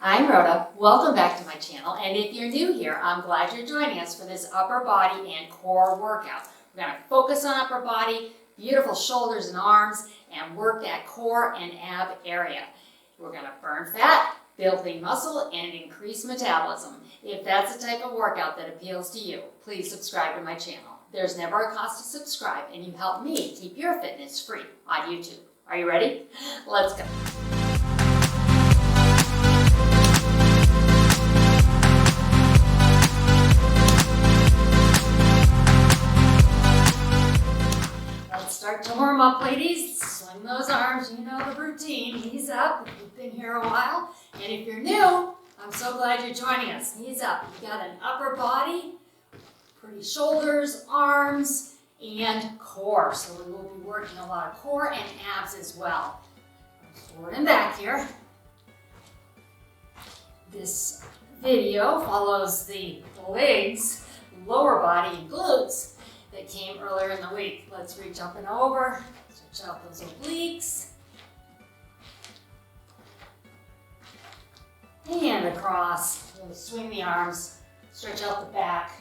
I'm Rhoda. Welcome back to my channel, and if you're new here, I'm glad you're joining us for this upper body and core workout. We're going to focus on upper body, beautiful shoulders and arms, and work that core and ab area. We're going to burn fat, build lean muscle, and increase metabolism. If that's the type of workout that appeals to you, please subscribe to my channel. There's never a cost to subscribe, and you help me keep your fitness free on YouTube. Are you ready? Let's go. Start to warm up, ladies. Swing those arms. You know the routine. Knees up if you've been here a while. And if you're new, I'm so glad you're joining us. Knees up. You got an upper body, pretty shoulders, arms, and core. So we will be working a lot of core and abs as well. Forward and back here. This video follows the legs, lower body, and glutes that came earlier in the week. Let's reach up and over, stretch out those obliques, and across. Really swing the arms, stretch out the back.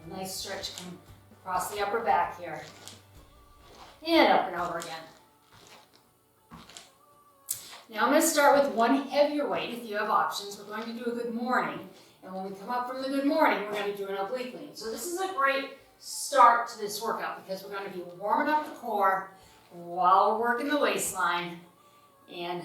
A nice stretch come across the upper back here, and up and over again. Now I'm going to start with one heavier weight if you have options. We're going to do a good morning, and when we come up from the good morning, we're going to do an oblique lean. So this is a great start to this workout because we're going to be warming up the core while we're working the waistline and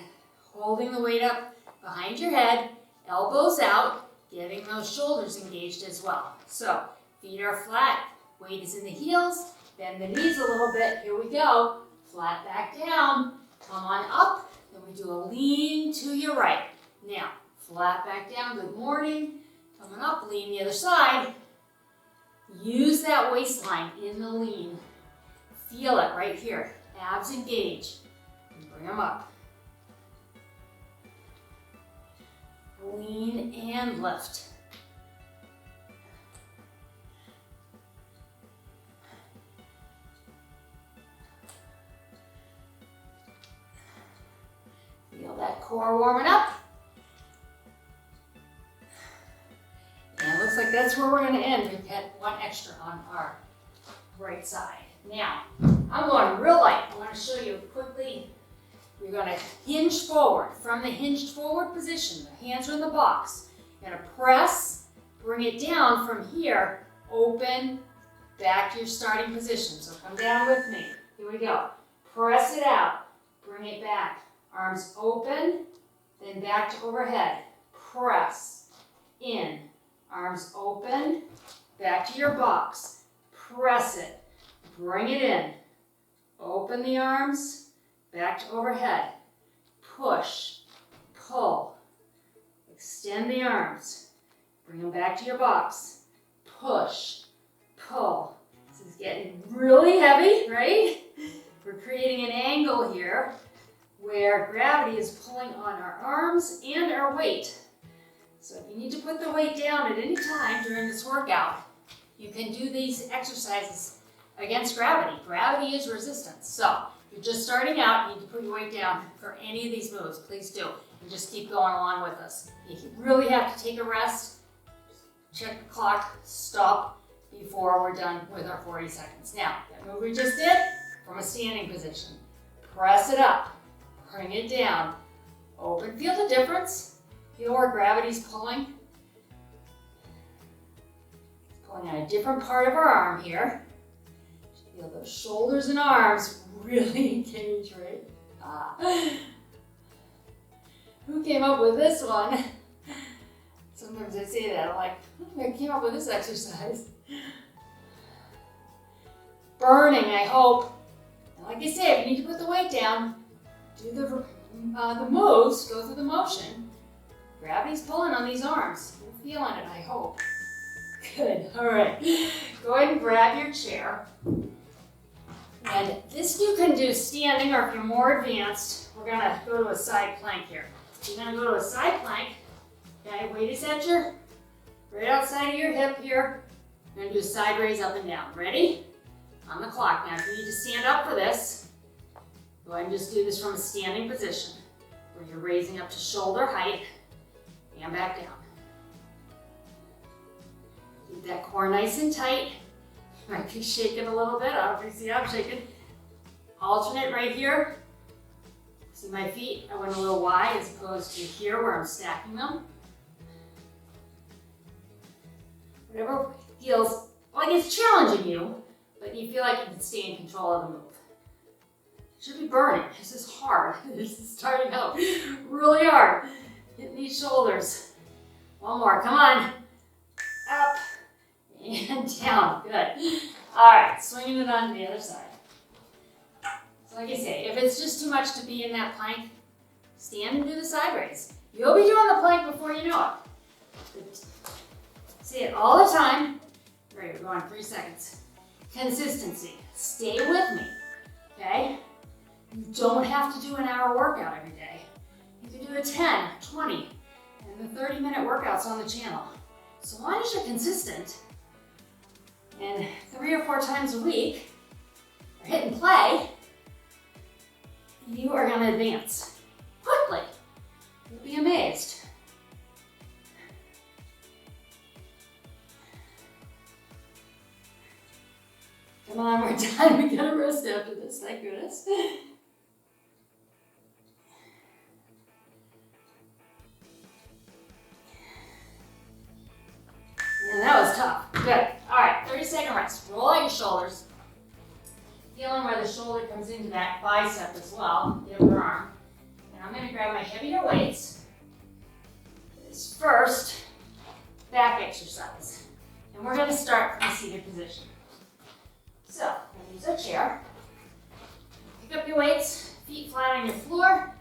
holding the weight up behind your head, elbows out, getting those shoulders engaged as well. So feet are flat, weight is in the heels, bend the knees a little bit. Here we go. Flat back down, come on up, then we do a lean to your right. Now, flat back down, good morning, coming up, lean the other side. Use that waistline in the lean. Feel it right here. Abs engage. And bring them up. Lean and lift. Feel that core warming up. And it looks like that's where we're going to end. We've got one extra on our right side. Now, I'm going real light. I want to show you quickly. You're going to hinge forward. From the hinged forward position, the hands are in the box. You're going to press, bring it down from here, open, back to your starting position. So come down with me. Here we go. Press it out. Bring it back. Arms open, then back to overhead. Press, in. Arms open, back to your box. Press it, bring it in. Open the arms, back to overhead. Push, pull, extend the arms. Bring them back to your box. Push, pull. This is getting really heavy, right? We're creating an angle here where gravity is pulling on our arms and our weight. So if you need to put the weight down at any time during this workout, you can do these exercises against gravity. Gravity is resistance. So if you're just starting out, you need to put your weight down for any of these moves. Please do. And just keep going along with us. If you really have to take a rest, check the clock, stop before we're done with our 40 seconds. Now, that move we just did, from a standing position. Press it up, bring it down, open. Feel the difference? Feel where gravity's pulling? It's pulling on a different part of our arm here. Feel those shoulders and arms really engage, right? Who came up with this one? Sometimes I say that, I'm like, who came up with this exercise? Burning, I hope. And like I said, if you need to put the weight down, do the moves, go through the motion. Gravity's pulling on these arms. You're feeling it, I hope. Good, all right. Go ahead and grab your chair. And this you can do standing, or if you're more advanced, we're gonna go to a side plank here. You're gonna go to a side plank. Okay, weight is at your, right outside of your hip here. You're gonna do a side raise up and down. Ready? On the clock. Now, if you need to stand up for this, go ahead and just do this from a standing position, where you're raising up to shoulder height. and back down. Keep that core nice and tight. You might be shaking a little bit. I don't know if you see I'm shaking. Alternate right here. See my feet? I went a little wide as opposed to here where I'm stacking them. Whatever feels like it's challenging you, but you feel like you can stay in control of the move. Should be burning. This is hard. This is starting out really hard. Hitting these shoulders. One more. Come on. Up and down. Good. All right. Swinging it on to the other side. So like I say, if it's just too much to be in that plank, stand and do the side raise. You'll be doing the plank before you know it. Say it all the time. Great, we're going 3 seconds. Consistency. Stay with me, okay? You don't have to do an hour workout every day. You can do a 10, 20, and the 30-minute workouts on the channel. So long as you're consistent, and 3 or 4 times a week, or hit and play, you are going to advance quickly. You'll be amazed. Come on, we're done. We gotta rest after this, thank goodness. And that was tough. Good. All right, 30-second rest. Roll out your shoulders. Feeling where the shoulder comes into that bicep as well, the upper arm. And I'm gonna grab my heavier weights. This first back exercise. And we're gonna start from a seated position. So, I'm gonna use our chair. Pick up your weights, feet flat on your floor,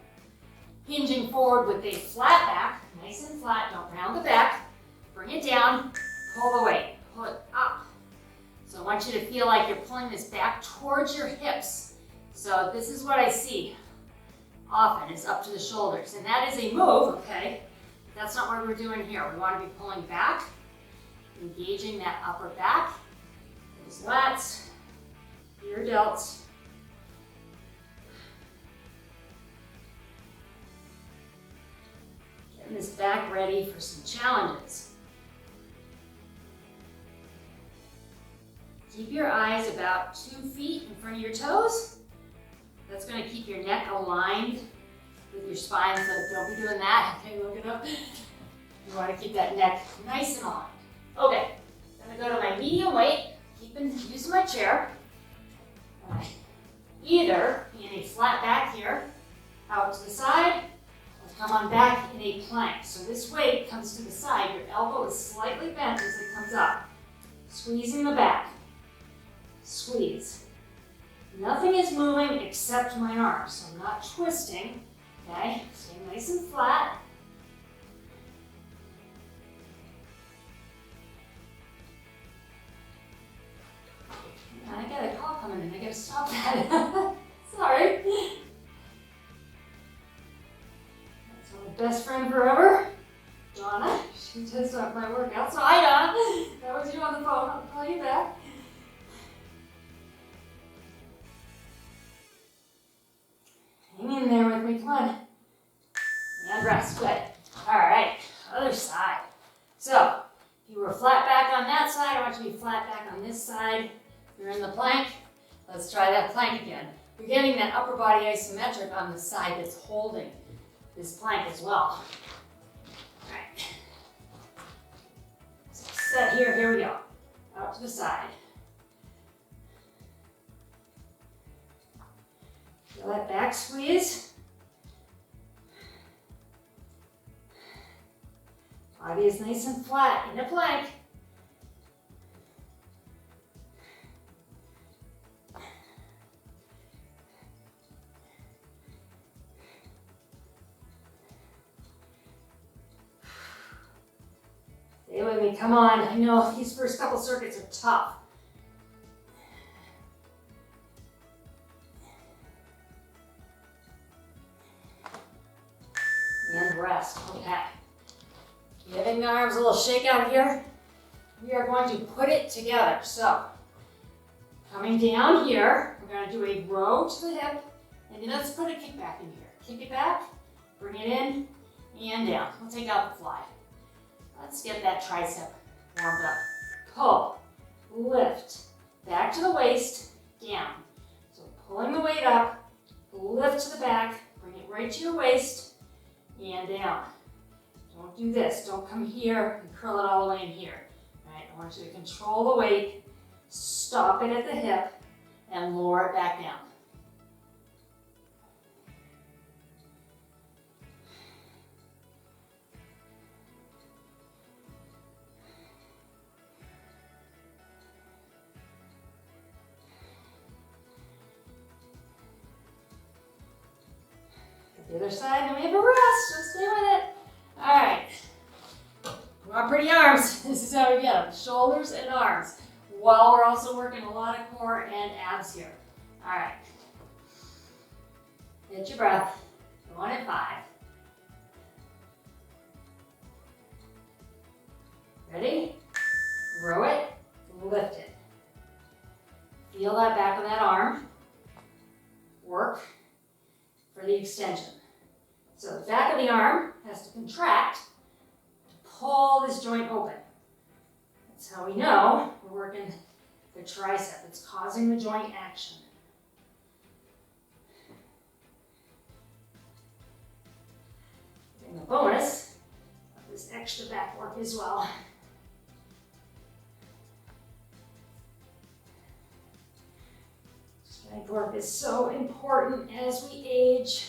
hinging forward with a flat back, nice and flat, don't round the back. Bring it down, pull the weight, pull it up. So I want you to feel like you're pulling this back towards your hips. So this is what I see often, is up to the shoulders. And that is a move, okay? That's not what we're doing here. We want to be pulling back, engaging that upper back, those lats, your delts. Getting this back ready for some challenges. Keep your eyes about 2 feet in front of your toes. That's going to keep your neck aligned with your spine, so don't be doing that. Okay, look it up. You want to keep that neck nice and aligned. Okay, I'm going to go to my medium weight, using my chair. Either in a flat back here, out to the side, or come on back in a plank. So this weight comes to the side, your elbow is slightly bent as it comes up. Squeezing the back. Squeeze. Nothing is moving except my arms, so I'm not twisting. Okay, stay nice and flat. I got a call coming in, I gotta stop that. Sorry. That's my best friend forever, Donna. She just stopped my workout. So hi Donna, that was you on the phone, I'll call you back. Hang in there with me, come on. And rest, good. All right, other side. So, if you were flat back on that side, I want you to be flat back on this side. You're in the plank. Let's try that plank again. You're getting that upper body isometric on the side that's holding this plank as well. All right. So set here we go. Out to the side. Feel that back squeeze. Body is nice and flat in a plank. Stay with me, come on. I know these first couple circuits are tough. And rest, okay. Giving the arms a little shake out here. We are going to put it together. So, coming down here, we're going to do a row to the hip, and then let's put a kick back in here. Kick it back, bring it in, and down. We'll take out the fly. Let's get that tricep warmed up. Pull, lift, back to the waist, down. So pulling the weight up, lift to the back, bring it right to your waist, and down. Don't do this. Don't come here and curl it all the way in here. All right, I want you to control the weight, stop it at the hip, and lower it back down. The other side, and we have a rest. Just stay with it. All right. We want pretty arms. This is how we get them. Shoulders and arms. While we're also working a lot of core and abs here. All right. Get your breath. Go on at 5. Ready? Row it. Lift it. Feel that back of that arm. Work for the extension. So the back of the arm has to contract to pull this joint open. That's how we know we're working the tricep. It's causing the joint action. And the bonus of this extra back work as well. Strength work is so important as we age.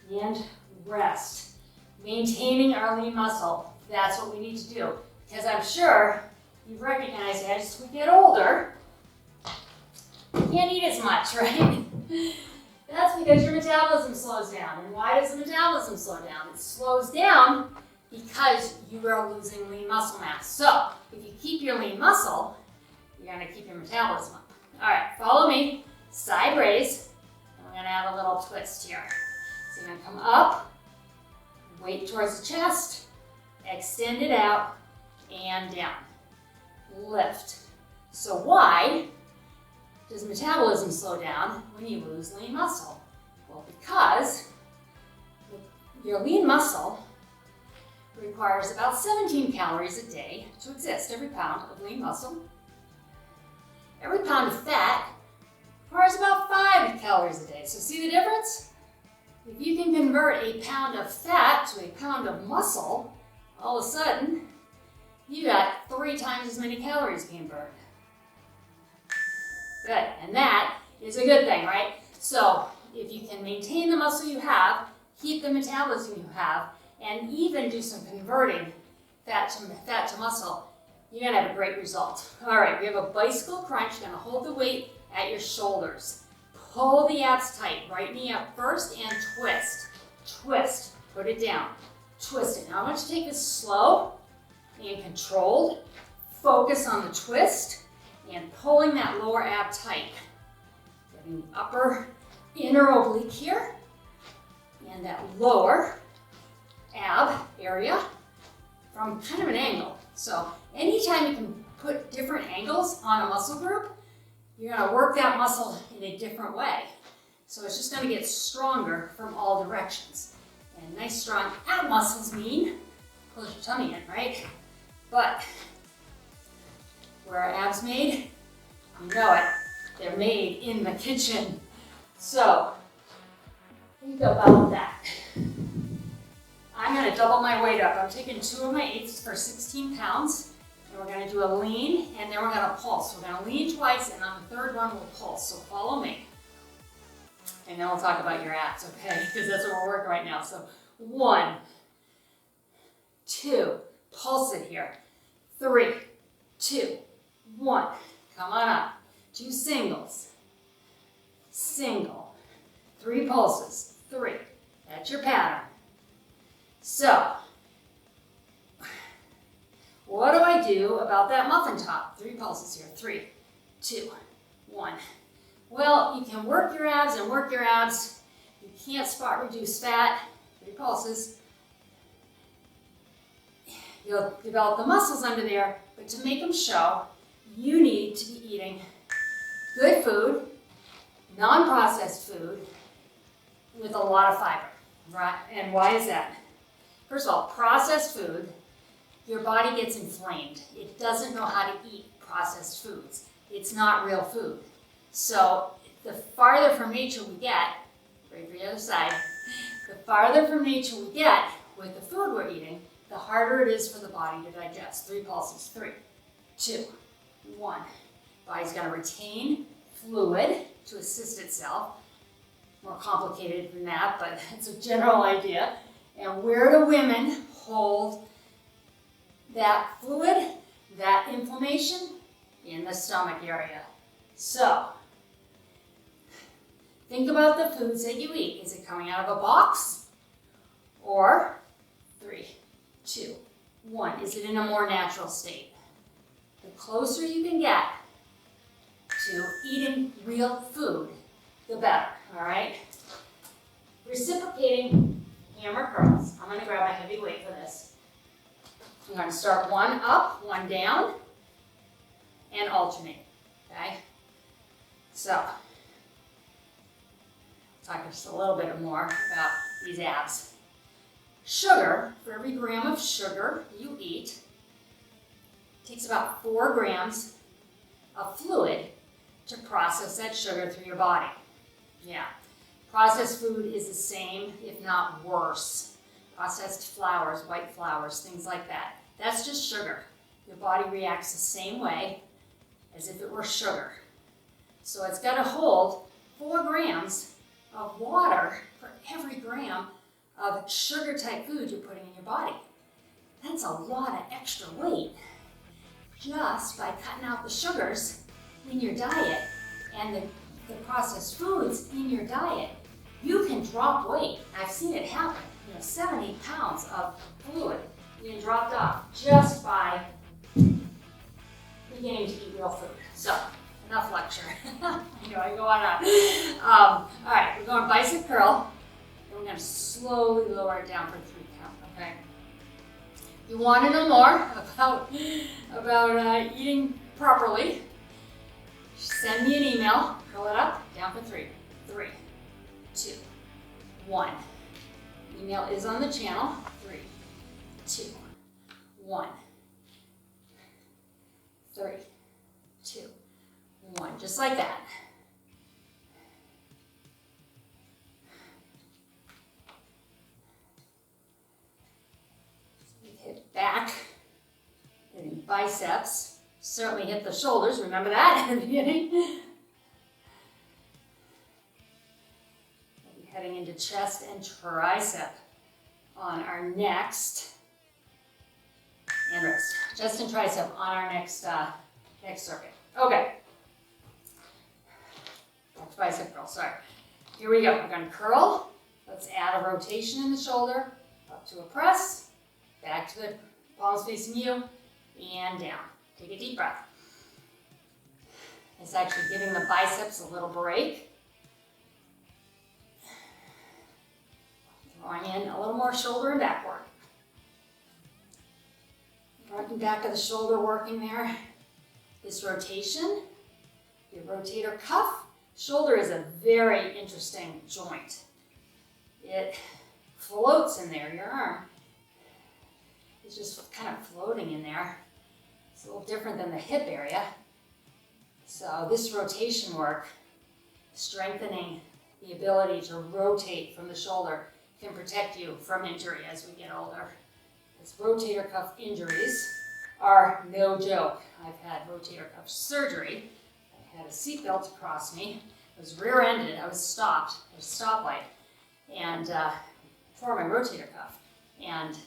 And rest. Maintaining our lean muscle. That's what we need to do. Because I'm sure you've recognized as we get older, you can't eat as much, right? That's because your metabolism slows down. And why does the metabolism slow down? It slows down because you are losing lean muscle mass. So if you keep your lean muscle, you're going to keep your metabolism up. All right, follow me. Side raise. And we're going to have a little twist here. So you're going to come up, weight towards the chest, extend it out, and down. Lift. So why does metabolism slow down when you lose lean muscle? Well, because your lean muscle requires about 17 calories a day to exist, every pound of lean muscle. Every pound of fat requires about 5 calories a day. So see the difference? If you can convert a pound of fat to a pound of muscle, all of a sudden, you got 3 times as many calories being burned. Good, and that is a good thing, right? So if you can maintain the muscle you have, keep the metabolism you have, and even do some converting fat to muscle, you're gonna have a great result. All right, we have a bicycle crunch. You're gonna hold the weight at your shoulders. Pull the abs tight, right knee up first, and twist. Twist, put it down, twist it. Now I want you to take this slow and controlled. Focus on the twist and pulling that lower ab tight. Getting the upper inner oblique here and that lower ab area from kind of an angle. So anytime you can put different angles on a muscle group, you're going to work that muscle in a different way. So it's just going to get stronger from all directions. And nice strong ab muscles mean close your tummy in, right? But where are abs made? You know it. They're made in the kitchen. So think about that. I'm going to double my weight up. I'm taking 2 of my 8s for 16 pounds. And we're going to do a lean, and then we're going to pulse. We're going to lean twice, and on the third one, we'll pulse. So follow me. And then we'll talk about your abs, okay? Because that's what we're working right now. So 1, 2, pulse it here. 3, 2, 1. Come on up. 2 singles. Single. 3 pulses. 3. That's your pattern. So, what do I do about that muffin top? 3 pulses here. 3, 2, 1. Well, you can work your abs and work your abs. You can't spot reduce fat. 3 pulses. You'll develop the muscles under there, but to make them show, you need to be eating good food, non-processed food, with a lot of fiber. Right, and why is that? First of all, processed food, your body gets inflamed. It doesn't know how to eat processed foods. It's not real food. So the farther from nature we get, right for the other side, the farther from nature we get with the food we're eating, the harder it is for the body to digest. 3 pulses. 3, 2, 1. Body's going to retain fluid to assist itself. More complicated than that, but it's a general idea. And where do women hold that fluid, that inflammation? In the stomach area. So, think about the foods that you eat. Is it coming out of a box? Or 3, 2, 1. Is it in a more natural state? The closer you can get to eating real food, the better, all right? Reciprocating hammer curls. I'm going to grab my heavy weight for this. I'm going to start 1 up, 1 down, and alternate, okay? So, talk just a little bit more about these abs. Sugar, for every gram of sugar you eat, takes about 4 grams of fluid to process that sugar through your body. Yeah, processed food is the same, if not worse. Processed flours, white flours, things like that. That's just sugar. Your body reacts the same way as if it were sugar. So it's got to hold 4 grams of water for every gram of sugar-type food you're putting in your body. That's a lot of extra weight just by cutting out the sugars in your diet and the processed foods in your diet. You can drop weight. I've seen it happen. 7, 8 pounds of fluid being dropped off just by beginning to eat real food. So, enough lecture. I know I go on and on. All right, we're going bicep curl. And we're going to slowly lower it down for 3 count, okay? You want to know more about eating properly, send me an email. Curl it up, down for 3. 3, 2, 1. Email is on the channel. 3, 2, 1. 3, 2, 1. Just like that. Hit back, hitting biceps. Certainly hit the shoulders. Remember that at the beginning. We'll be heading into chest and tricep on our next, and wrist. Chest and tricep on our next circuit. Okay. Back to bicep curl, sorry. Here we go. We're going to curl. Let's add a rotation in the shoulder. Up to a press. Back to the palms facing you. And down. Take a deep breath. It's actually giving the biceps a little break. Throwing in a little more shoulder and back work. Front and back of the shoulder working there. This rotation, your rotator cuff. Shoulder is a very interesting joint. It floats in there, your arm. It's just kind of floating in there. It's a little different than the hip area. So this rotation work, strengthening the ability to rotate from the shoulder, can protect you from injury as we get older. Because rotator cuff injuries are no joke. I've had rotator cuff surgery. I had a seatbelt across me. I was rear-ended. I was stopped at a stoplight and tore my rotator cuff. And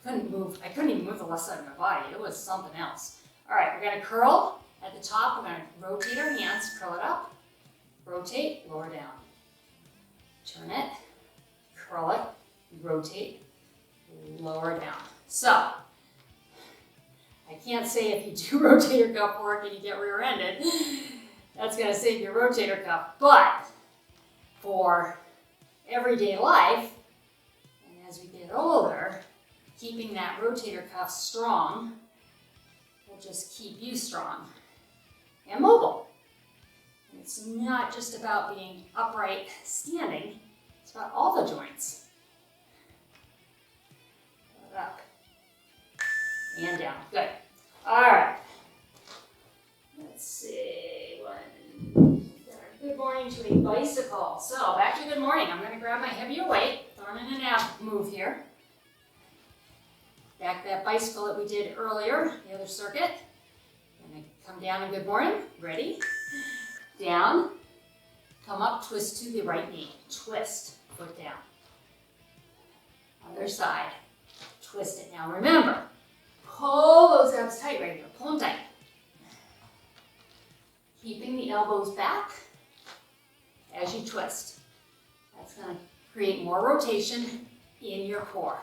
I couldn't even move the left side of my body. It was something else. All right, we're going to curl at the top. We're going to rotate our hands, curl it up, rotate, lower down. Turn it, curl it, rotate, lower down. So, I can't say if you do rotator cuff work and you get rear-ended, that's going to save your rotator cuff. But for everyday life, and as we get older, keeping that rotator cuff strong will just keep you strong and mobile. And it's not just about being upright standing. It's about all the joints. Up and down. Good. All right. Let's see. Good morning to a bicycle. So back to good morning. I'm going to grab my heavier weight. Throwing in an ab move here. Back that bicycle that we did earlier, the other circuit. And come down in good morning. Ready? Down. Come up, twist to the right knee. Twist. Foot down. Other side. Twist it. Now remember, pull those abs tight right here. Pull them tight. Keeping the elbows back as you twist. That's going to create more rotation in your core.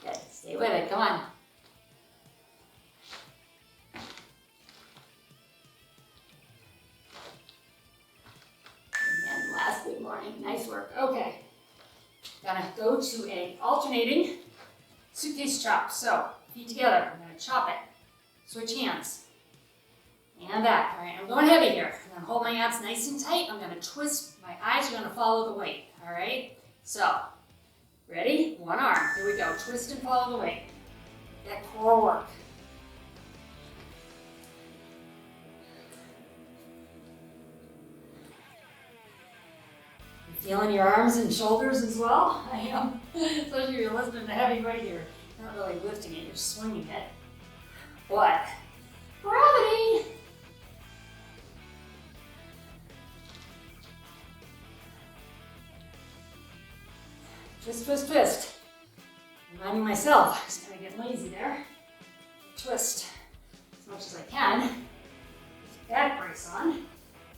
Good. Stay with it. Come on. And last good morning. Nice work. Okay. Gonna go to a alternating suitcase chop. So feet together. I'm gonna chop it. Switch hands. And back. All right, I'm going heavy here. I'm gonna hold my abs nice and tight. I'm gonna twist. My eyes are gonna follow the weight. All right. So ready? One arm. Here we go. Twist and follow the weight. That core work. Feeling your arms and shoulders as well? I am. Especially if you're listening to heavy weight here. You're not really lifting it, you're swinging it. But gravity! Twist, twist, twist. Reminding myself, I'm just gonna get lazy there. Twist as much as I can. Back brace on.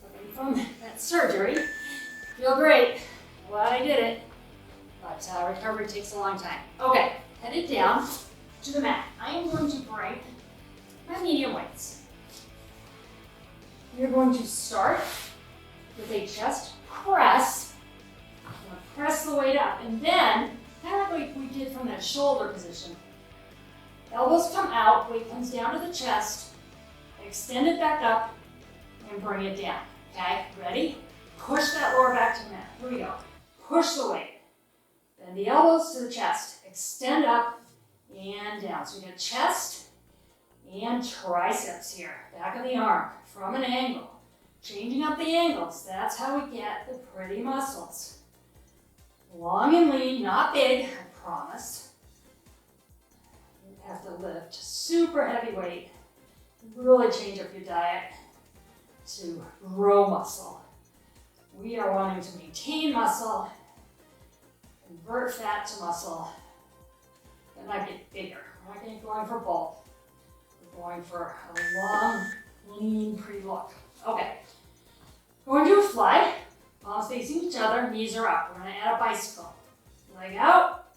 Looking from that surgery. Feel great. Glad I did it. But recovery takes a long time. Okay, headed down to the mat. I am going to bring my medium weights. You're going to start with a chest press. I'm going to press the weight up. And then, kind of like we did from that shoulder position, elbows come out, weight comes down to the chest, extend it back up, and bring it down. Okay, ready? Push that lower back to the mat. Here we go. Push the weight. Bend the elbows to the chest. Extend up and down. So we got chest and triceps here. Back of the arm from an angle. Changing up the angles. That's how we get the pretty muscles. Long and lean, not big, I promise. You have to lift super heavy weight. Really change up your diet to grow muscle. We are wanting to maintain muscle, convert fat to muscle, and not get bigger. We're not going for bulk. We're going for a long, lean, pretty look. Okay. Going to a fly. Palms facing each other, knees are up. We're going to add a bicycle. Leg out.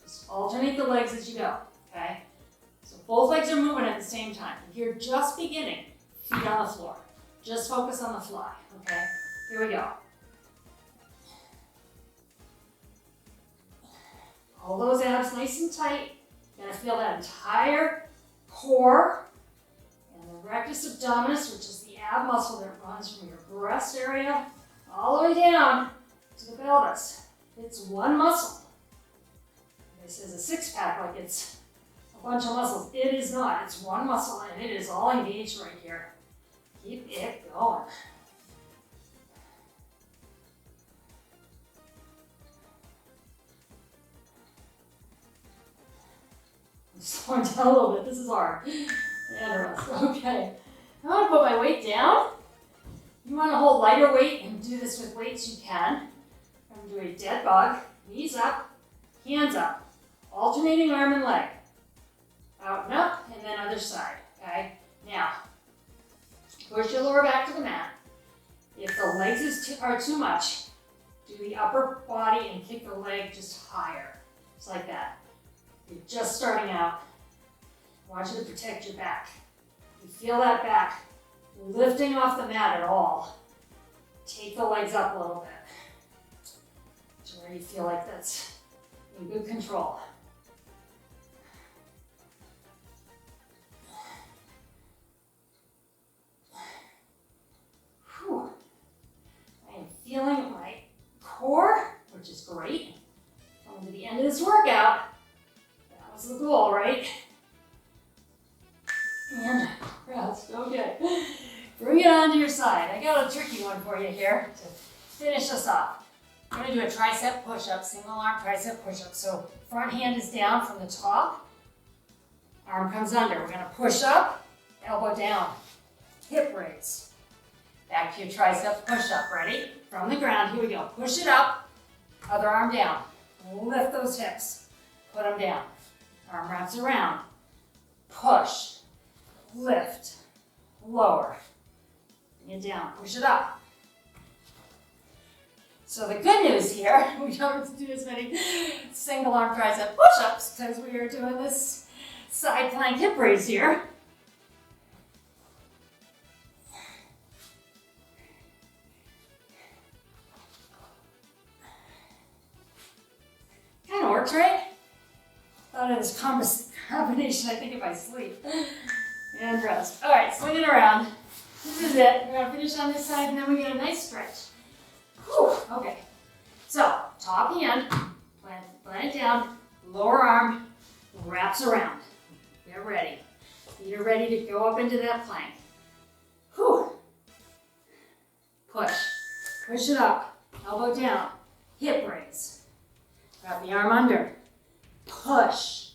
Just alternate the legs as you go, okay? So both legs are moving at the same time. If you're just beginning, feet on the floor. Just focus on the fly, okay? Here we go. Hold those abs nice and tight. You're gonna feel that entire core and the rectus abdominis, which is the ab muscle that runs from your breast area all the way down to the pelvis. It's one muscle. This is a six-pack like it's a bunch of muscles. It is not. It's one muscle and it is all engaged right here. Keep it going. I'm slowing down a little bit. This is hard. And rest. Okay. I'm going to put my weight down. You want to hold lighter weight and do this with weights you can. I'm going to do a dead bug. Knees up, hands up. Alternating arm and leg. Out and up, and then other side. Okay? Now, push your lower back to the mat. If the legs are too much, do the upper body and kick the leg just higher. Just like that. You're just starting out. I want you to protect your back. You feel that back lifting off the mat at all. Take the legs up a little bit to where you feel like that's in good control. And rest. Okay. Bring it onto your side. I got a tricky one for you here to finish us off. We're going to do a tricep push-up, single arm tricep push-up. So front hand is down from the top. Arm comes under. We're going to push up, elbow down, hip raise. Back to your tricep push-up. Ready? From the ground. Here we go. Push it up. Other arm down. Lift those hips. Put them down. Arm wraps around. Push. Lift. Lower. Bring it down. Push it up. So the good news here, we don't have to do as many single arm tricep push-ups because we are doing this side plank hip raise here. Kind of works, right? Thought of this combination, I think, if I sleep and rest. All right, swing it around. This is it. We're going to finish on this side, and then we get a nice stretch. Whew. Okay. So, top hand, plant it down, lower arm, wraps around. Get ready. Feet are ready to go up into that plank. Whew. Push. Push it up. Elbow down. Hip raise. Wrap the arm under. Push.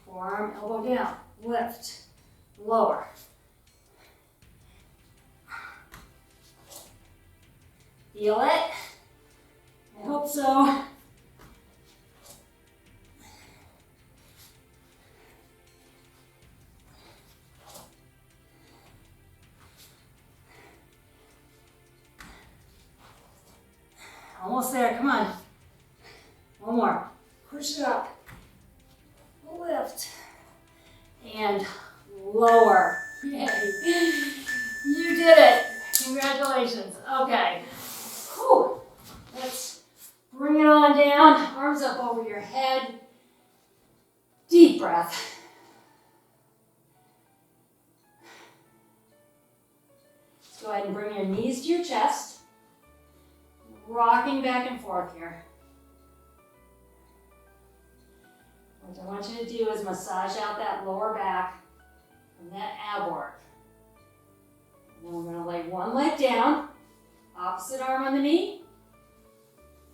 Forearm, elbow down. Lift. Lower. Feel it? I hope so. Almost there, come on. One more. Push it up. Lift. And lower. Yay. You did it. Congratulations. Okay. Whew. Let's bring it on down. Arms up over your head. Deep breath. Let's go ahead and bring your knees to your chest. Rocking back and forth here. What I want you to do is massage out that lower back from that ab work. And then we're going to lay one leg down, opposite arm on the knee.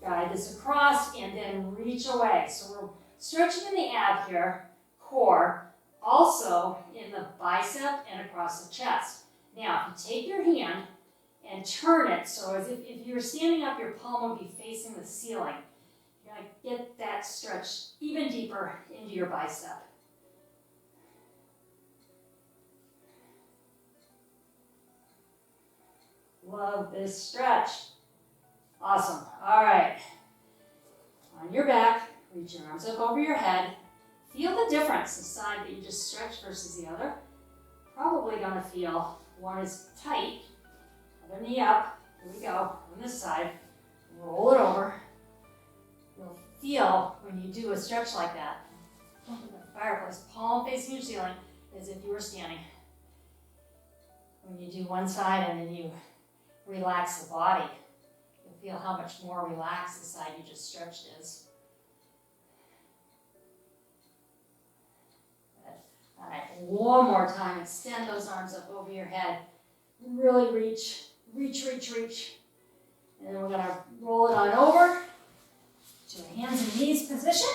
Guide this across and then reach away. So we're stretching in the ab here, core, also in the bicep and across the chest. Now, if you take your hand and turn it so as if you're standing up, your palm would be facing the ceiling. You're going to get that stretch even deeper into your bicep. Love this stretch. Awesome. All right. On your back, reach your arms up over your head. Feel the difference, the side that you just stretched versus the other. Probably going to feel one is tight, other knee up. Here we go. On this side, roll it over. You'll feel when you do a stretch like that, in the fireplace, palm facing your ceiling, as if you were standing. When you do one side and then you relax the body, you'll feel how much more relaxed the side you just stretched is. Good. All right, one more time. Extend those arms up over your head. Really reach, reach, reach, reach. And then we're going to roll it on over to a hands and knees position.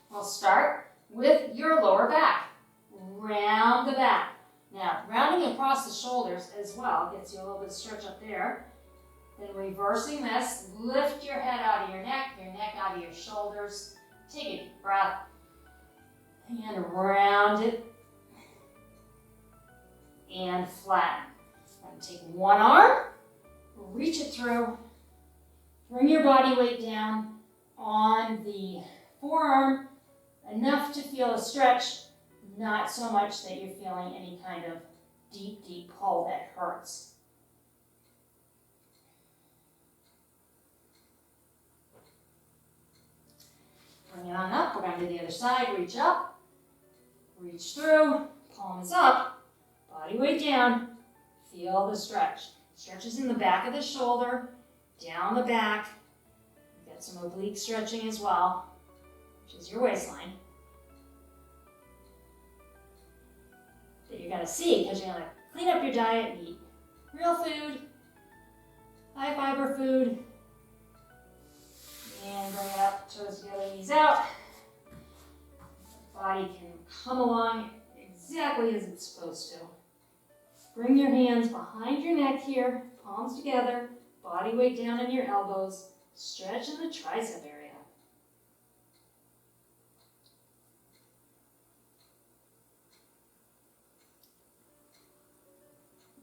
We'll start with your lower back. Round the back. Now, rounding across the shoulders as well gets you a little bit of stretch up there. Then reversing this, lift your head out of your neck out of your shoulders. Take a deep breath and round it and flatten. I'm going to take one arm, reach it through, bring your body weight down on the forearm, enough to feel a stretch, not so much that you're feeling any kind of deep, deep pull that hurts. Bring it on up. We're going to do the other side. Reach up, reach through, palms up, body weight down. Feel the stretch. Stretches in the back of the shoulder, down the back. Get some oblique stretching as well, which is your waistline. you're gonna see, because you're gonna clean up your diet and eat real food, high fiber food, and bring it up, toes together, knees out. Body can come along exactly as it's supposed to. Bring your hands behind your neck here, palms together, body weight down in your elbows, stretch in the tricep area.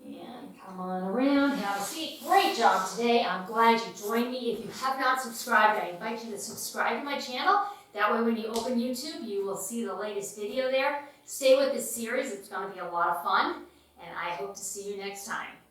And come on around, have a seat. Great job today. I'm glad you joined me. If you have not subscribed, I invite you to subscribe to my channel. That way when you open YouTube, you will see the latest video there. Stay with this series. It's going to be a lot of fun, and I hope to see you next time.